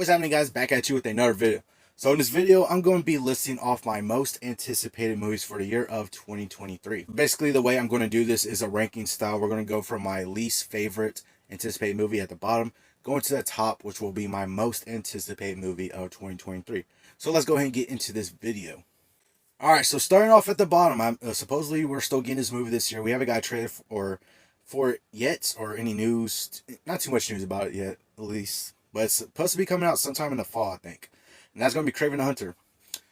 What's happening, guys? Back at you with another video. So in this video, I'm going to be listing off my most anticipated movies for the year of 2023. Basically, the way I'm going to do this is a ranking style. We're going to go from my least favorite anticipated movie at the bottom, going to the top, which will be my most anticipated movie of 2023. So let's go ahead and get into this video. Alright, so starting off at the bottom, supposedly we're still getting this movie this year. We haven't got a trailer for it yet, or any news. Not too much news about it yet, at least. But it's supposed to be coming out sometime in the fall, I think. And that's going to be Kraven the Hunter.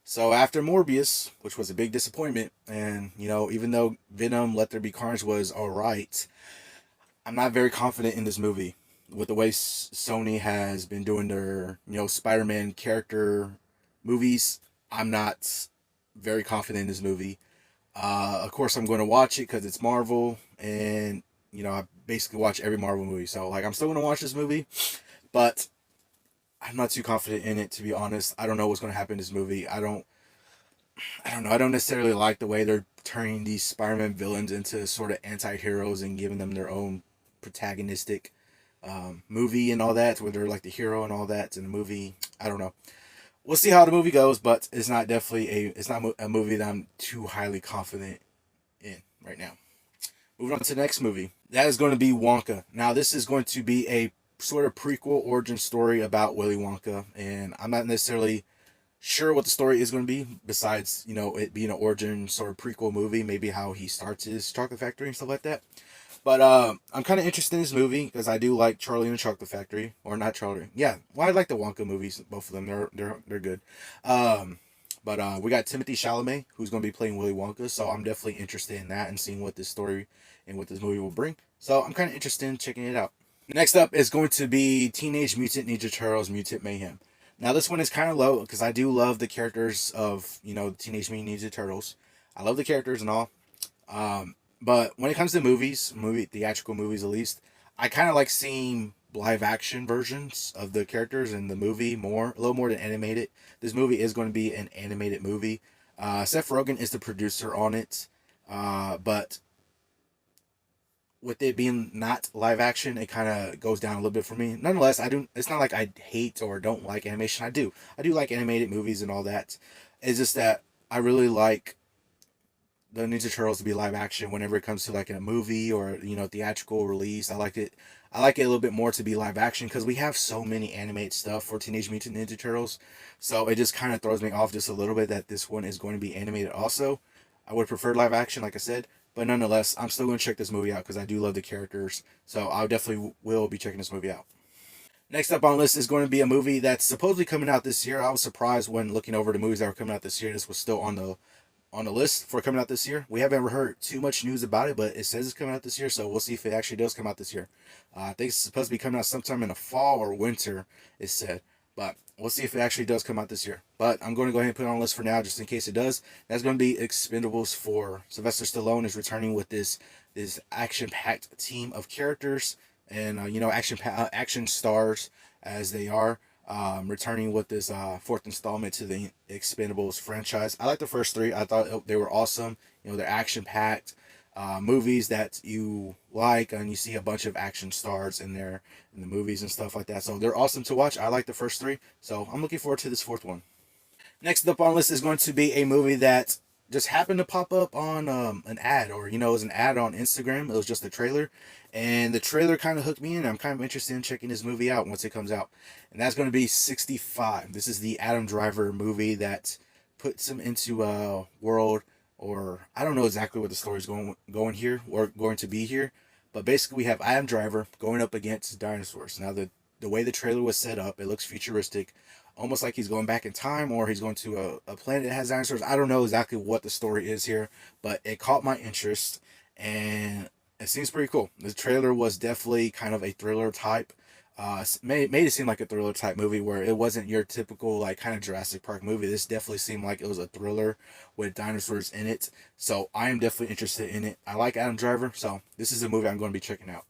So after Morbius, which was a big disappointment, and, even though Venom Let There Be Carnage was alright, I'm not very confident in this movie. With the way Sony has been doing their, Spider-Man character movies, I'm not very confident in this movie. Of course, I'm going to watch it because it's Marvel, and I basically watch every Marvel movie. So I'm still going to watch this movie, but I'm not too confident in it, to be honest. I don't know what's going to happen in this movie. I don't know. I don't necessarily like the way they're turning these Spider-Man villains into sort of anti-heroes and giving them their own protagonistic movie and all that, where they're like the hero and all that in the movie. I don't know. We'll see how the movie goes, but it's not a movie that I'm too highly confident in right now. Moving on to the next movie. That is going to be Wonka. Now, this is going to be a sort of prequel origin story about Willy Wonka, and I'm not necessarily sure what the story is going to be, besides, it being an origin sort of prequel movie, maybe how he starts his chocolate factory and stuff like that. But I'm kind of interested in this movie because I do like Charlie and the Chocolate Factory, or not Charlie. Yeah, well, I like the Wonka movies, both of them. They're good. But we got Timothy Chalamet, who's going to be playing Willy Wonka, so I'm definitely interested in that and seeing what this story and what this movie will bring. So I'm kind of interested in checking it out. Next up is going to be Teenage Mutant Ninja Turtles: Mutant Mayhem. Now this one is kind of low because I do love the characters of Teenage Mutant Ninja Turtles. I love the characters and all. But when it comes to theatrical movies at least, I kind of like seeing live action versions of the characters in the movie a little more than animated. This movie is going to be an animated movie. Seth Rogen is the producer on it, but with it being not live action, it kind of goes down a little bit for me. Nonetheless, I do. It's not like I hate or don't like animation. I do. I do like animated movies and all that. It's just that I really like the Ninja Turtles to be live action whenever it comes to like a movie or theatrical release. I like it a little bit more to be live action because we have so many animated stuff for Teenage Mutant Ninja Turtles. So it just kind of throws me off just a little bit that this one is going to be animated also. I would prefer live action, like I said, but nonetheless, I'm still going to check this movie out because I do love the characters. So I definitely will be checking this movie out. Next up on the list is going to be a movie that's supposedly coming out this year. I was surprised when looking over the movies that were coming out this year. This was still on the list for coming out this year. We haven't ever heard too much news about it, but it says it's coming out this year, so we'll see if it actually does come out this year. I think it's supposed to be coming out sometime in the fall or winter, it said, but we'll see if it actually does come out this year. But I'm going to go ahead and put it on the list for now, just in case it does. That's going to be Expendables 4. Sylvester Stallone is returning with this action-packed team of characters and action stars as they are. Returning with this fourth installment to the Expendables franchise. I like the first three. I thought they were awesome. They're action-packed movies that you like, and you see a bunch of action stars in there in the movies and stuff like that. So they're awesome to watch. I like the first three, so I'm looking forward to this fourth one. Next up on the list is going to be a movie that just happened to pop up on an ad, or it was an ad on Instagram. It was just a trailer, and the trailer kind of hooked me in. I'm kind of interested in checking this movie out once it comes out, and that's going to be 65. This is the Adam Driver movie that puts him into a world, or I don't know exactly what the story is going here or going to be here, but basically we have Adam Driver going up against dinosaurs. Now the way the trailer was set up, it looks futuristic, almost like he's going back in time, or he's going to a planet that has dinosaurs. I don't know exactly what the story is here, but it caught my interest, and it seems pretty cool. The trailer was definitely kind of a thriller type. Made it seem like a thriller type movie where it wasn't your typical kind of Jurassic Park movie. This definitely seemed like it was a thriller with dinosaurs in it. So I am definitely interested in it. I like Adam Driver, so this is a movie I'm going to be checking out.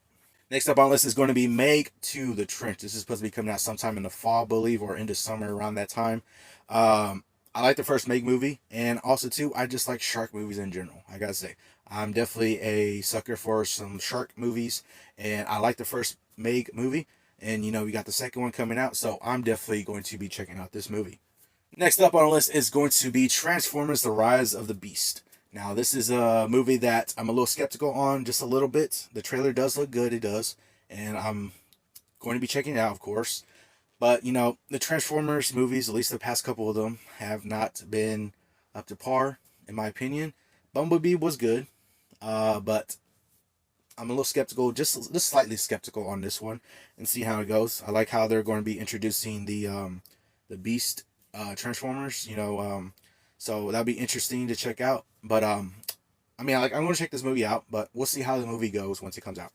Next up on the list is going to be Meg to the Trench. This is supposed to be coming out sometime in the fall, I believe, or into summer around that time. I like the first Meg movie, and also too, I just like shark movies in general. I gotta say, I'm definitely a sucker for some shark movies, and I like the first Meg movie. and we got the second one coming out, so I'm definitely going to be checking out this movie. Next up on our list is going to be Transformers: The Rise of the Beast. Now, this is a movie that I'm a little skeptical on, just a little bit. The trailer does look good, it does, and I'm going to be checking it out, of course. But the Transformers movies, at least the past couple of them, have not been up to par, in my opinion. Bumblebee was good, but I'm a little skeptical, just slightly skeptical on this one, and see how it goes. I like how they're going to be introducing the Beast Transformers. So that'll be interesting to check out. But I mean, I'm going to check this movie out, but we'll see how the movie goes once it comes out.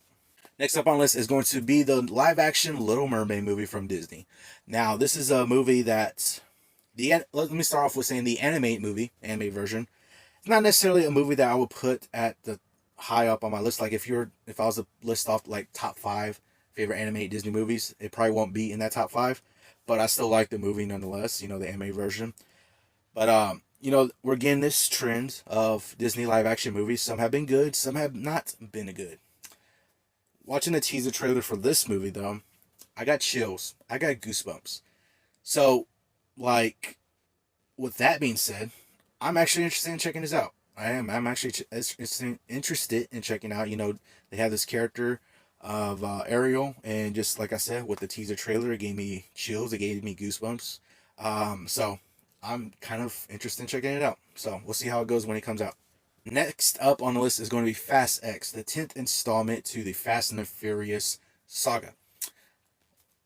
Next up on the list is going to be the live-action Little Mermaid movie from Disney. Now, this is a movie that let me start off with saying the anime version. It's not necessarily a movie that I would put at the high up on my list. Like if I was to list off like top 5 favorite animated Disney movies, it probably won't be in that top 5. But I still like the movie nonetheless. The anime version. But we're getting this trend of Disney live-action movies. Some have been good, some have not been good. Watching the teaser trailer for this movie, though, I got chills. I got goosebumps. So, like, with that being said, I'm actually interested in checking this out. I am. I'm actually interested in checking out. They have this character of Ariel, and just like I said, with the teaser trailer, it gave me chills. It gave me goosebumps. So I'm kind of interested in checking it out. So we'll see how it goes when it comes out. Next up on the list is going to be Fast X, the 10th installment to the Fast and the Furious saga.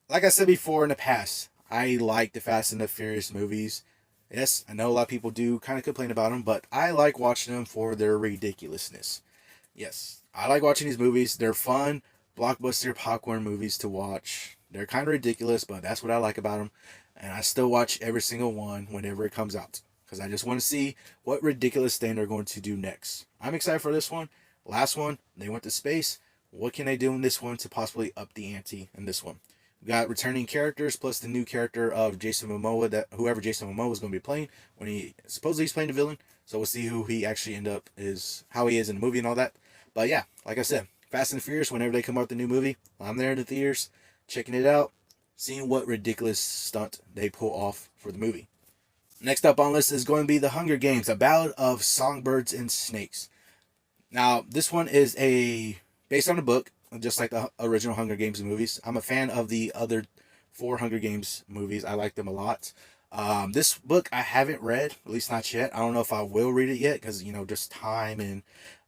Like I said before in the past, I like the Fast and the Furious movies. Yes, I know a lot of people do kind of complain about them, but I like watching them for their ridiculousness. Yes, I like watching these movies. They're fun, blockbuster popcorn movies to watch. They're kind of ridiculous, but that's what I like about them. And I still watch every single one whenever it comes out, because I just want to see what ridiculous thing they're going to do next. I'm excited for this one. Last one, they went to space. What can they do in this one to possibly up the ante in this one? We got returning characters plus the new character of Jason Momoa, that whoever Jason Momoa is going to be playing when he supposedly he's playing the villain. So we'll see who he actually how he is in the movie and all that. But yeah, like I said, Fast and Furious, whenever they come out with the new movie, I'm there in the theaters, checking it out, seeing what ridiculous stunt they pull off for the movie. Next up on the list is going to be The Hunger Games, A Ballad of Songbirds and Snakes. Now, this one is based on a book, just like the original Hunger Games movies. I'm a fan of the other 4 Hunger Games movies. I like them a lot. This book I haven't read, at least not yet. I don't know if I will read it yet because, just time, and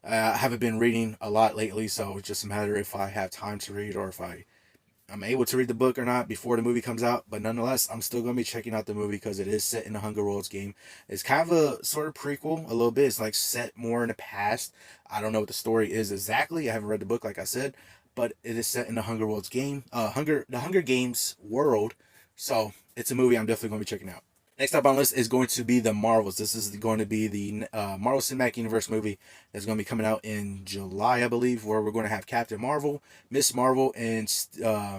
I haven't been reading a lot lately, so it's just a matter if I have time to read or if I'm able to read the book or not before the movie comes out. But nonetheless, I'm still going to be checking out the movie because it is set in the Hunger Worlds game. It's kind of a sort of prequel, a little bit. It's like set more in the past. I don't know what the story is exactly. I haven't read the book, like I said, but it is set in the Hunger Worlds game, the Hunger Games world. So it's a movie I'm definitely going to be checking out. Next up on the list is going to be The Marvels. This is going to be the Marvel Cinematic Universe movie that's going to be coming out in July, I believe, where we're going to have Captain Marvel, Miss Marvel, and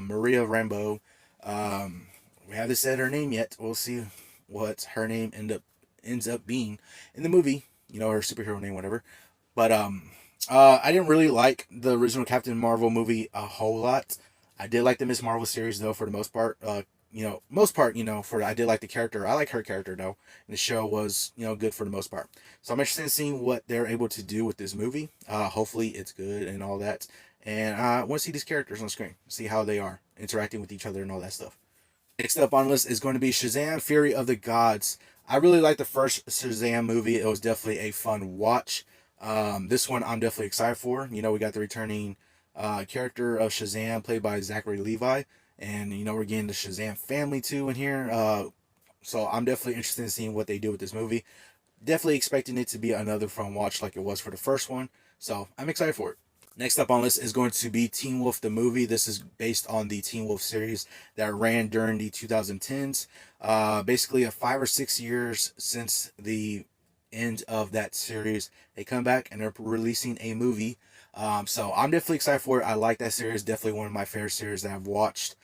Maria Rambeau. We haven't said her name yet. We'll see what her name ends up being in the movie. Her superhero name, whatever. But I didn't really like the original Captain Marvel movie a whole lot. I did like the Miss Marvel series, though, for the most part. I did like the character. I like her character, though. And the show was, good for the most part. So I'm interested in seeing what they're able to do with this movie. Hopefully it's good and all that. And I want to see these characters on screen, see how they are interacting with each other and all that stuff. Next up on the list is going to be Shazam! Fury of the Gods. I really liked the first Shazam movie. It was definitely a fun watch. This one I'm definitely excited for. We got the returning character of Shazam played by Zachary Levi. And, we're getting the Shazam family too in here. So I'm definitely interested in seeing what they do with this movie. Definitely expecting it to be another fun watch like it was for the first one. So I'm excited for it. Next up on the list is going to be Teen Wolf the movie. This is based on the Teen Wolf series that ran during the 2010s. Basically, 5 or 6 years since the end of that series, they come back and they're releasing a movie. So I'm definitely excited for it. I like that series. Definitely one of my favorite series that I've watched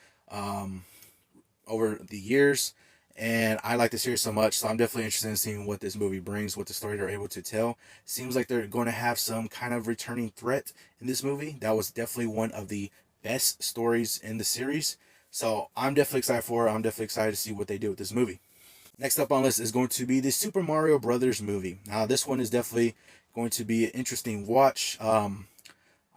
over the years, and I like the series so much, so I'm definitely interested in seeing what this movie brings, what the story they're able to tell. Seems like they're going to have some kind of returning threat in this movie. That was definitely one of the best stories in the series. So I'm definitely excited for it. I'm definitely excited to see what they do with this movie. Next up on the list is going to be the Super Mario Brothers movie. Now, this one is definitely going to be an interesting watch. I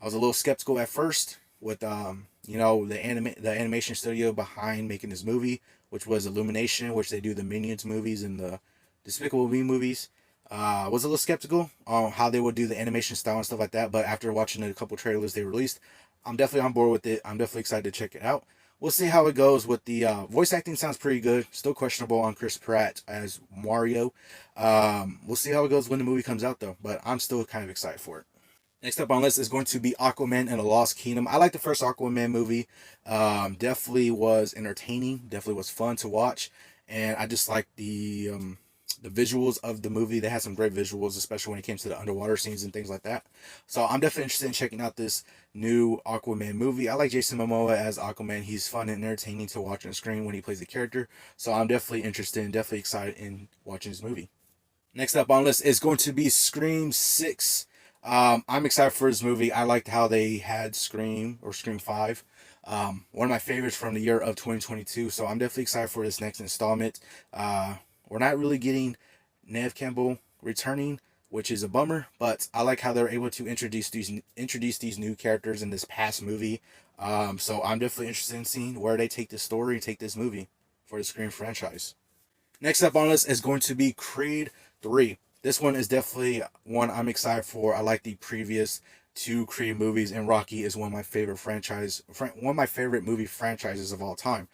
was a little skeptical at first with the animation studio behind making this movie, which was Illumination, which they do the Minions movies and the Despicable Me movies. I was a little skeptical on how they would do the animation style and stuff like that, but after watching a couple trailers they released, I'm definitely on board with it. I'm definitely excited to check it out. We'll see how it goes with the voice acting. Sounds pretty good. Still questionable on Chris Pratt as Mario. We'll see how it goes when the movie comes out though, but I'm still kind of excited for it. Next up on the list is going to be Aquaman and the Lost Kingdom. I like the first Aquaman movie. Definitely was entertaining. Definitely was fun to watch, and I just like the visuals of the movie. They had some great visuals, especially when it came to the underwater scenes and things like that. So I'm definitely interested in checking out this new Aquaman movie. I like Jason Momoa as Aquaman. He's fun and entertaining to watch on screen when he plays the character. So I'm definitely interested and definitely excited in watching this movie. Next up on the list is going to be Scream 6. I'm excited for this movie. I liked how they had Scream or Scream 5. One of my favorites from the year of 2022. So I'm definitely excited for this next installment. We're not really getting Neve Campbell returning, which is a bummer, but I like how they're able to introduce these new characters in this past movie. So I'm definitely interested in seeing where they take this story, take this movie for the Scream franchise. Next up on the list is going to be Creed 3. This one is definitely one I'm excited for. I like the previous two Creed movies, and Rocky is one of my one of my favorite movie franchises of all time.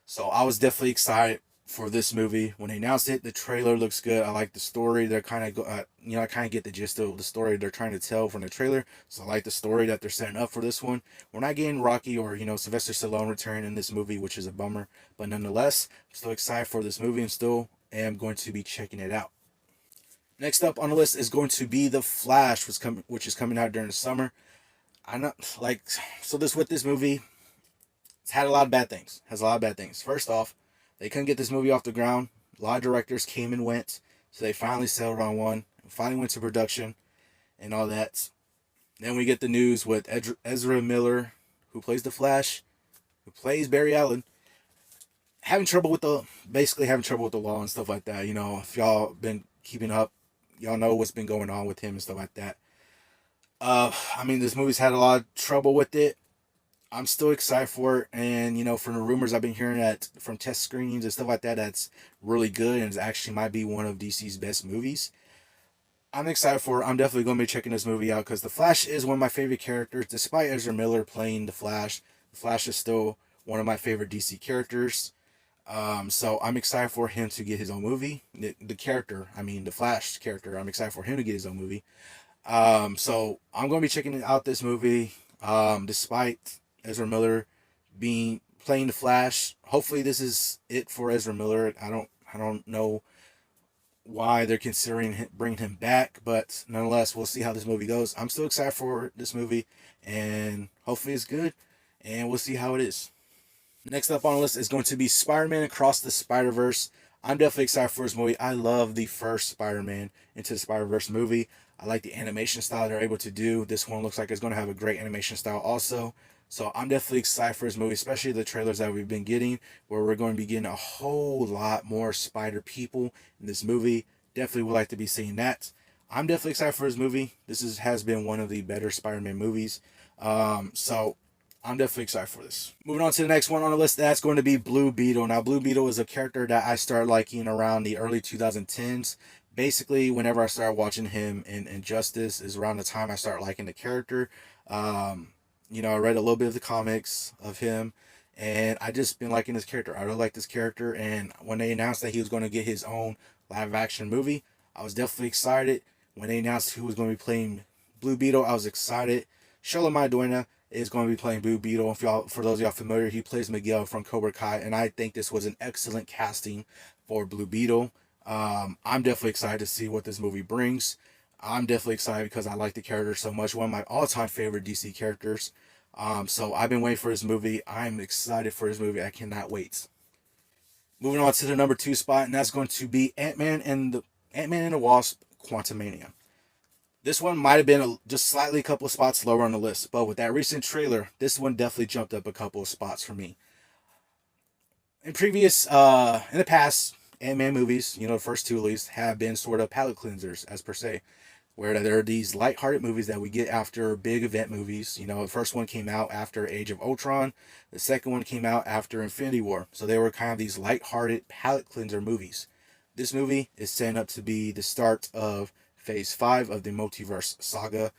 So I was definitely excited for this movie when they announced it. The trailer looks good. I like the story. They're kind of, I kind of get the gist of the story they're trying to tell from the trailer. So I like the story that they're setting up for this one. We're not getting Rocky or Sylvester Stallone return in this movie, which is a bummer. But nonetheless, I'm still excited for this movie and still am going to be checking it out. Next up on the list is going to be The Flash, which is coming out during the summer. I'm not like so this with this movie. It's had a lot of bad things. Has a lot of bad things. First off, they couldn't get this movie off the ground. A lot of directors came and went, so they finally settled on one. Finally went to production and all that. Then we get the news with Ezra Miller, who plays the Flash, who plays Barry Allen, basically having trouble with the law and stuff like that. If y'all been keeping up, y'all know what's been going on with him and stuff like that. This movie's had a lot of trouble with it. I'm still excited for it, and from the rumors I've been hearing from test screenings and stuff like that, that's really good and it actually might be one of DC's best movies. I'm excited for it. I'm definitely going to be checking this movie out because the Flash is one of my favorite characters. Despite Ezra Miller playing the Flash is still one of my favorite DC characters. So I'm excited for him to get his own movie. The Flash character, I'm excited for him to get his own movie. So I'm going to be checking out this movie. Despite Ezra Miller playing the Flash, hopefully this is it for Ezra Miller. I don't know why they're considering bringing him back, but nonetheless, we'll see how this movie goes. I'm still excited for this movie, and hopefully it's good, and we'll see how it is. Next up on the list is going to be Spider-Man Across the Spider-Verse. I'm definitely excited for this movie. I love the first Spider-Man Into the Spider-Verse movie. I like the animation style they're able to do. This one looks like it's going to have a great animation style also. So I'm definitely excited for this movie, especially the trailers that we've been getting, where we're going to be getting a whole lot more spider people in this movie. Definitely would like to be seeing that. I'm definitely excited for this movie. Has been one of the better Spider-Man movies. So I'm definitely excited for this. Moving on to the next one on the list, that's going to be Blue Beetle. Now, Blue Beetle is a character that I started liking around the early 2010s. Basically, whenever I started watching him in Injustice is around the time I started liking the character. I read a little bit of the comics of him, and I just been liking this character. I really like this character, and when they announced that he was going to get his own live-action movie, I was definitely excited. When they announced who was going to be playing Blue Beetle, I was excited. Shola Maduena is going to be playing Blue Beetle. For those of y'all familiar, he plays Miguel from Cobra Kai, and I think this was an excellent casting for Blue Beetle. I'm definitely excited to see what this movie brings. I'm definitely excited because I like the character so much. One of my all-time favorite DC characters. So I've been waiting for this movie. I'm excited for this movie. I cannot wait. Moving on to the number 2 spot, and that's going to be Ant-Man and the Wasp: Quantumania. This one might have been just slightly a couple of spots lower on the list, but with that recent trailer, this one definitely jumped up a couple of spots for me. In the past, Ant-Man movies, you know, the first two at least, have been sort of palate cleansers, as per se, where there are these light-hearted movies that we get after big event movies. You know, the first one came out after Age of Ultron, the second one came out after Infinity War. So they were kind of these light-hearted palate cleanser movies. This movie is setting up to be the start of Phase 5 of the multiverse saga,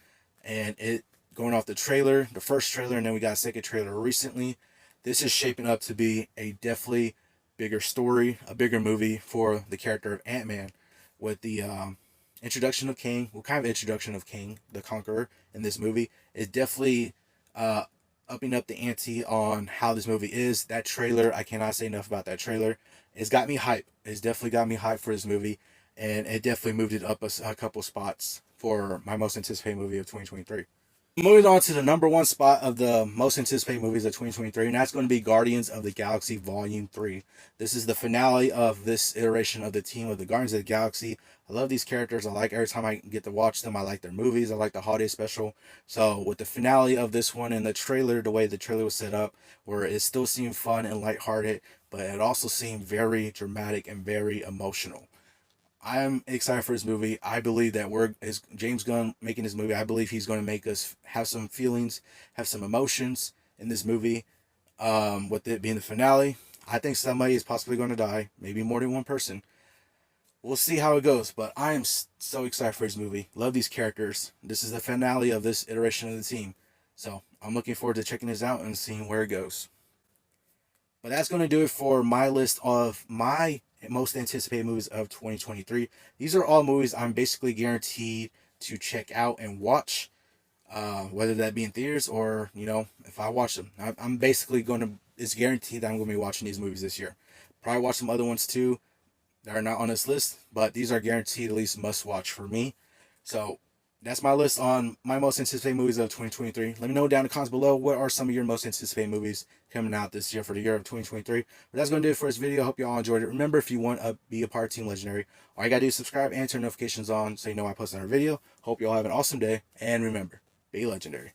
and it going off the trailer, the first trailer, and then we got a second trailer recently. This is shaping up to be a definitely bigger story, a bigger movie for the character of Ant-Man, with the introduction of Kang. What kind of introduction of Kang the Conqueror in this movie is definitely upping up the ante on how this movie is. That trailer, I cannot say enough about that trailer. It's got me hype. It's definitely got me hype for this movie, and it definitely moved it up a couple spots for my most anticipated movie of 2023. Moving on to the number one spot of the most anticipated movies of 2023, and that's going to be Guardians of the Galaxy Volume 3. This is the finale of this iteration of the team of the Guardians of the Galaxy. I love these characters. I like every time I get to watch them. I like their movies. I like the holiday special. So with the finale of this one and the trailer, the way the trailer was set up, where it still seemed fun and lighthearted, but it also seemed very dramatic and very emotional. I'm excited for this movie. I believe that is James Gunn making this movie. I believe he's going to make us have some feelings, have some emotions in this movie. With it being the finale, I think somebody is possibly going to die. Maybe more than one person. We'll see how it goes. But I am so excited for this movie. Love these characters. This is the finale of this iteration of the team. So I'm looking forward to checking this out and seeing where it goes. But that's going to do it for my list of my most anticipated movies of 2023. These are all movies I'm basically guaranteed to check out and watch, whether that be in theaters or, you know, if I watch them. I'm basically going to, it's guaranteed that I'm going to be watching these movies this year. Probably watch some other ones too that are not on this list, but these are guaranteed at least must watch for me. So that's my list on my most anticipated movies of 2023. Let me know down in the comments below what are some of your most anticipated movies coming out this year for the year of 2023. But that's going to do it for this video. I hope you all enjoyed it. Remember, if you want to be a part of Team Legendary, all you got to do is subscribe and turn notifications on so you know I post another video. Hope you all have an awesome day. And remember, be legendary.